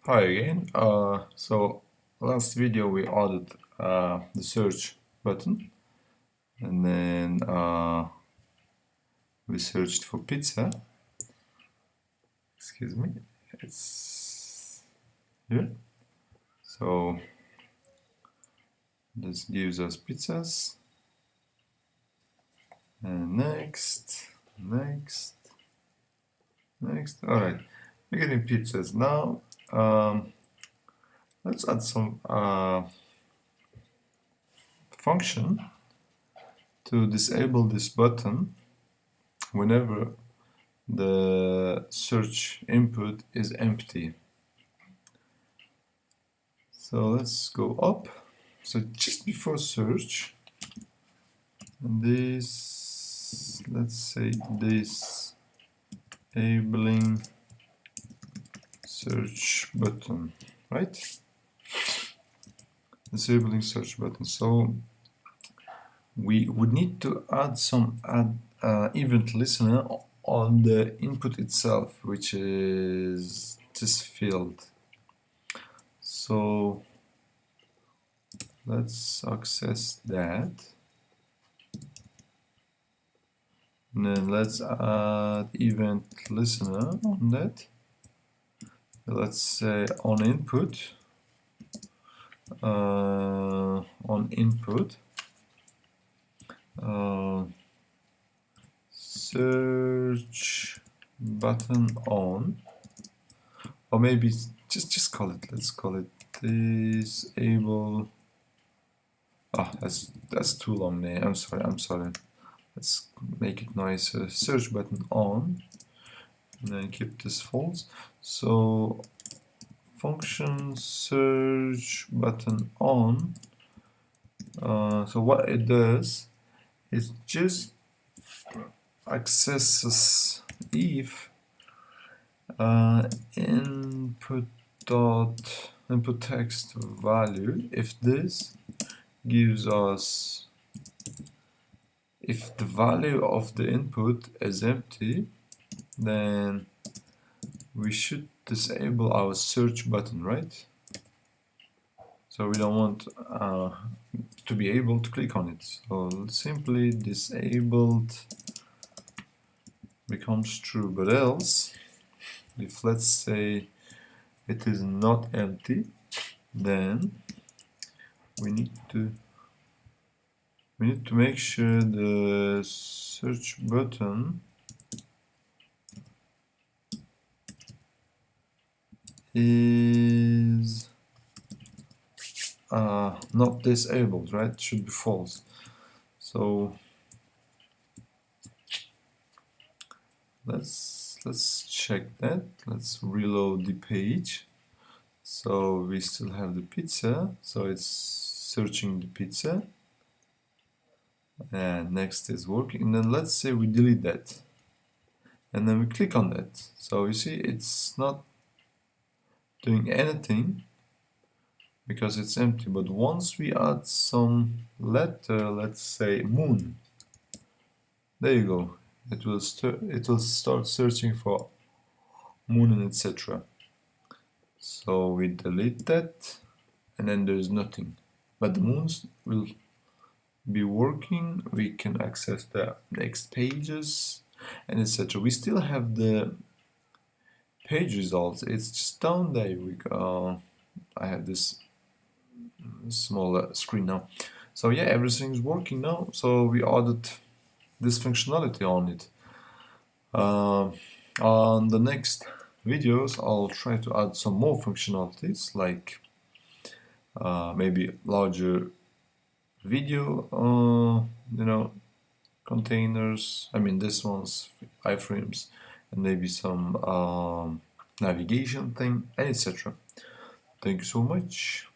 Hi again. So last video we added the search button, and then we searched for pizza. Excuse me, it's here. So this gives us pizzas. And next. All right, we're getting pizzas now. Let's add some function to disable this button whenever the search input is empty. So let's go up. So just before search, this, let's say this enabling search button, right? Disabling search button. So we would need to add some event listener on the input itself, which is this field. So let's access that, and then let's add event listener on that. Let's say on input, search button on, or maybe just call it, let's call it disable. That's too long name. I'm sorry. Let's make it nicer. Search button on, and then keep this false. So function search button on. So what it does is just accesses if input text value. If this gives us, if the value of the input is empty, then we should disable our search button, right? So we don't want to be able to click on it. So simply disabled becomes true, but else, if let's say it is not empty, then we need to make sure the search button is not disabled, right? It should be false. So let's check that. Let's reload the page. So we still have the pizza, so it's searching the pizza, and next is working. And then let's say we delete that, and then we click on that. So you see it's not doing anything because it's empty. But once we add some letter, let's say moon, there you go. It will start searching for moon and etc. So we delete that, and then there's nothing. But the moons will be working. We can access the next pages and etc. We still have the page results. It's just down there. I have this small screen now. So yeah, everything's working now. So we added this functionality on it. On the next videos, I'll try to add some more functionalities, like maybe larger video, containers. I mean, this one's iframes, and maybe some navigation thing, and etc. Thank you so much.